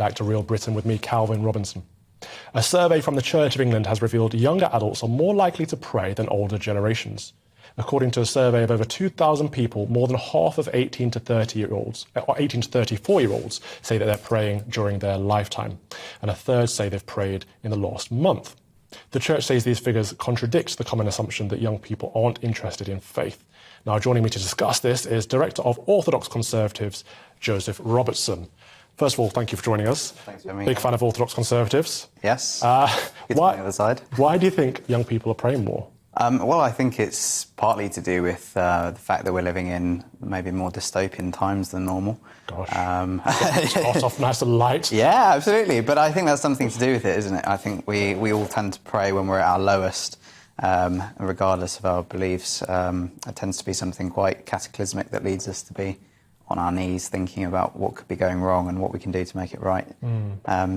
back to Real Britain with me, Calvin Robertson. A survey from the Church of England has revealed younger adults are more likely to pray than older generations. According to a survey of over 2,000 people, more than half of 18 to 30-year-olds, or 18 to 34-year-olds, say that they're praying during their lifetime, and a third say they've prayed in the last month. The Church says these figures contradict the common assumption that young people aren't interested in faith. Now, joining me to discuss this is Director of Orthodox Conservatives, Joseph Robertson. First of all, thank you for joining us. Thanks for having me. Big fan of Orthodox Conservatives. Yes. Good to be on the other side. Why do you think young people are praying more? Well, I think it's partly to do with the fact that we're living in maybe more dystopian times than normal. Gosh. Start off nice and light. Yeah, absolutely. But I think that's something to do with it, isn't it? I think we all tend to pray when we're at our lowest, regardless of our beliefs. It tends to be something quite cataclysmic that leads us to be on our knees thinking about what could be going wrong and what we can do to make it right.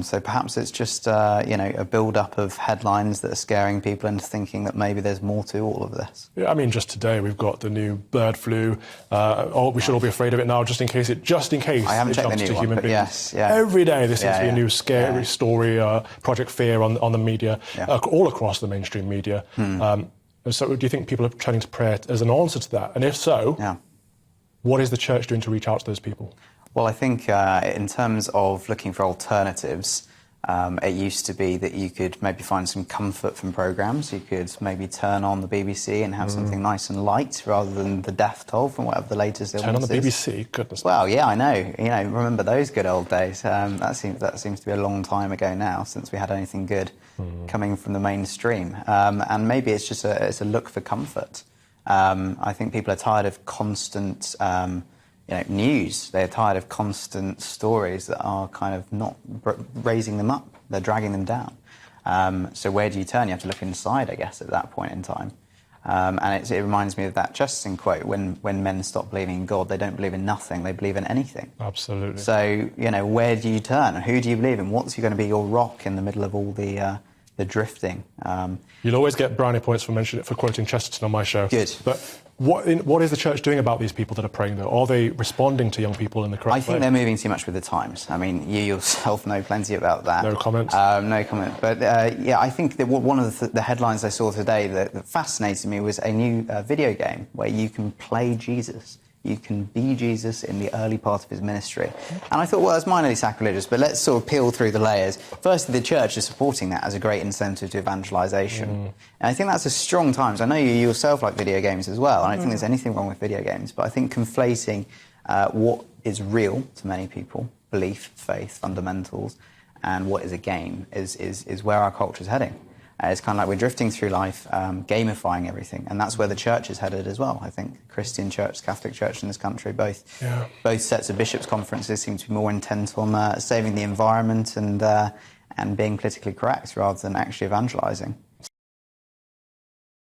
So perhaps it's just a build-up of headlines that are scaring people into thinking that maybe there's more to all of this. Yeah, I mean, just today we've got the new bird flu. We should all be afraid of it now, just in case. I haven't checked the new one, but yes, yeah. Every day there seems to be a new scary story, Project Fear on the media, all across the mainstream media. So do you think people are turning to prayer as an answer to that? And if so, what is the Church doing to reach out to those people? Well, I think in terms of looking for alternatives, it used to be that you could maybe find some comfort from programmes. You could maybe turn on the BBC and have something nice and light rather than the death toll from whatever the latest illness is. Turn on the BBC? Goodness. Well, yeah, I know. Remember those good old days. That seems to be a long time ago now since we had anything good coming from the mainstream. And maybe it's just it's a look for comfort. I think people are tired of constant news. They're tired of constant stories that are kind of not raising them up. They're dragging them down. So where do you turn? You have to look inside, I guess, at that point in time. And it reminds me of that Chesterton quote, when men stop believing in God, they don't believe in nothing, they believe in anything. Absolutely. So, where do you turn? Who do you believe in? What's going to be your rock in the middle of all the drifting? You'll always get brownie points for quoting Chesterton on my show. Good. But what is the Church doing about these people that are praying, though? Are they responding to young people in the correct way? I think they're moving too much with the times. I mean, you yourself know plenty about that. No comment. No comment. But, I think that one of the headlines I saw today that fascinated me was a new video game where you can play Jesus. You can be Jesus in the early part of his ministry. And I thought, well, that's minorly sacrilegious, but let's sort of peel through the layers. Firstly, the Church is supporting that as a great incentive to evangelisation. And I think that's a strong times. I know you yourself like video games as well. I don't think there's anything wrong with video games, but I think conflating what is real to many people, belief, faith, fundamentals, and what is a game is where our culture is heading. It's kind of like we're drifting through life, gamifying everything, and that's where the Church is headed as well. I think Christian Church, Catholic Church in this country, both sets of bishops' conferences seem to be more intent on saving the environment and being politically correct rather than actually evangelising.